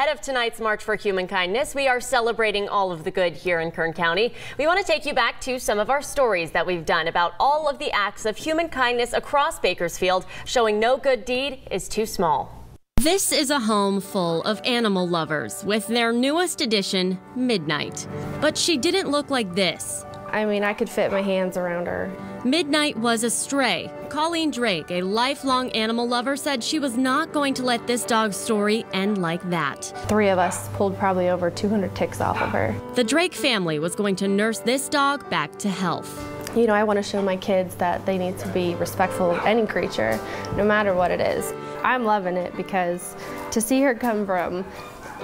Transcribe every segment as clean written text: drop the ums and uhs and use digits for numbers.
Ahead of tonight's March for Humankindness, we are celebrating all of the good here in Kern County. We want to take you back to some of our stories that we've done about all of the acts of human kindness across Bakersfield, showing no good deed is too small. This is a home full of animal lovers with their newest addition, Midnight. But she didn't look like this. I mean, I could fit my hands around her. Midnight was a stray. Colleen Drake, a lifelong animal lover, said she was not going to let this dog's story end like that. 3 of us pulled probably over 200 ticks off of her. The Drake family was going to nurse this dog back to health. You know, I want to show my kids that they need to be respectful of any creature, no matter what it is. I'm loving it because to see her come from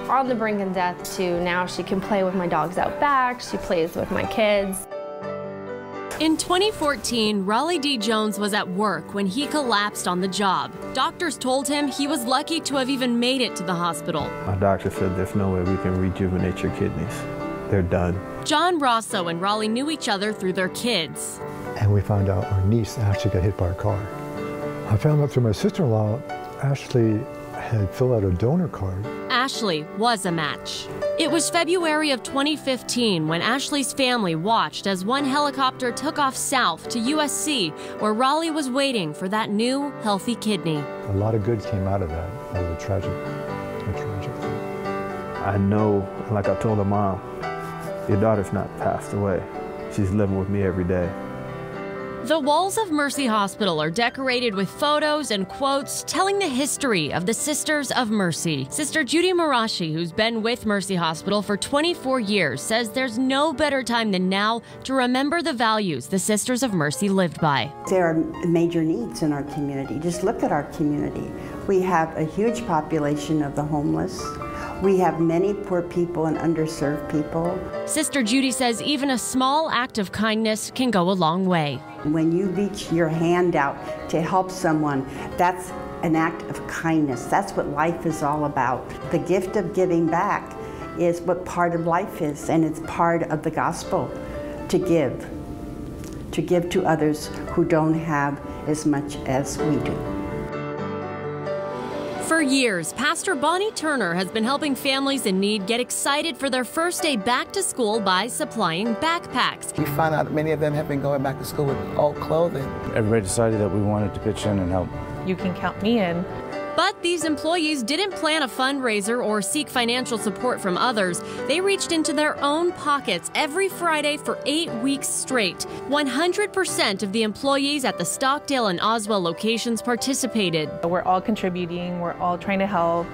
on the brink of death to now she can play with my dogs out back, she plays with my kids. In 2014, Raleigh D. Jones was at work when he collapsed on the job. Doctors told him he was lucky to have even made it to the hospital. My doctor said there's no way we can rejuvenate your kidneys. They're done. John Rosso and Raleigh knew each other through their kids. And we found out our niece actually got hit by a car. I found out through my sister-in-law, Ashley had filled out a donor card. Ashley was a match. It was February of 2015 when Ashley's family watched as one helicopter took off south to USC, where Raleigh was waiting for that new, healthy kidney. A lot of good came out of that. It was a tragic thing. I know, like I told her mom, your daughter's not passed away. She's living with me every day. The walls of Mercy Hospital are decorated with photos and quotes telling the history of the Sisters of Mercy. Sister Judy Marashi, who's been with Mercy Hospital for 24 years, says there's no better time than now to remember the values the Sisters of Mercy lived by. There are major needs in our community. Just look at our community. We have a huge population of the homeless. We have many poor people and underserved people. Sister Judy says even a small act of kindness can go a long way. When you reach your hand out to help someone, that's an act of kindness. That's what life is all about. The gift of giving back is what part of life is, and it's part of the gospel to give to others who don't have as much as we do. For years, Pastor Bonnie Turner has been helping families in need get excited for their first day back to school by supplying backpacks. We find out many of them have been going back to school with old clothing. Everybody decided that we wanted to pitch in and help. You can count me in. But these employees didn't plan a fundraiser or seek financial support from others. They reached into their own pockets every Friday for 8 weeks straight. 100% of the employees at the Stockdale and Oswell locations participated. We're all contributing. We're all trying to help.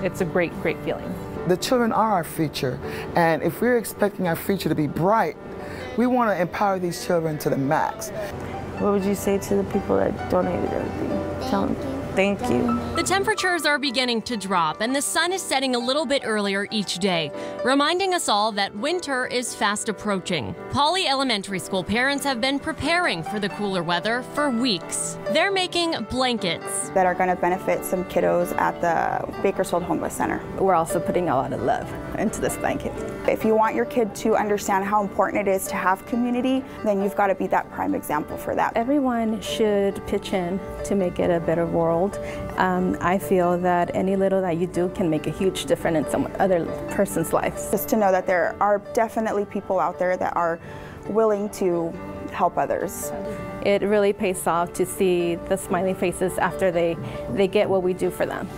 It's a great feeling. The children are our future, and if we're expecting our future to be bright, we want to empower these children to the max. What would you say to the people that donated everything? Tell them. Thank you. The temperatures are beginning to drop and the sun is setting a little bit earlier each day, reminding us all that winter is fast approaching. Pauley Elementary School parents have been preparing for the cooler weather for weeks. They're making blankets that are going to benefit some kiddos at the Bakersfield Homeless Center. We're also putting a lot of love into this blanket. If you want your kid to understand how important it is to have community, then you've got to be that prime example for that. Everyone should pitch in to make it a better world. I feel that any little that you do can make a huge difference in some other person's life. Just to know that there are definitely people out there that are willing to help others. It really pays off to see the smiling faces after they get what we do for them.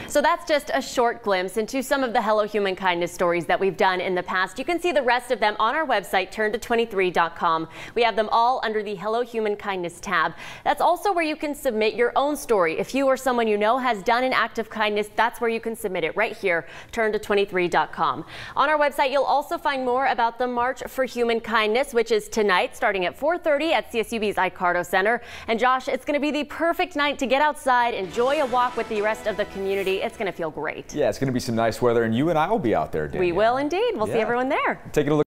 So that's just a short glimpse into some of the Hello Humankindness stories that we've done in the past. You can see the rest of them on our website, turnto23.com. We have them all under the Hello Humankindness tab. That's also where you can submit your own story. If you or someone you know has done an act of kindness, that's where you can submit it right here, turnto23.com. On our website, you'll also find more about the March for Humankindness, which is tonight starting at 4:30 at CSUB's Icardo Center. And Josh, it's going to be the perfect night to get outside, enjoy a walk with the rest of the community. It's going to feel great. Yeah, it's going to be some nice weather, and you and I will be out there, Danielle. We will indeed. We'll see everyone there. Taking a look.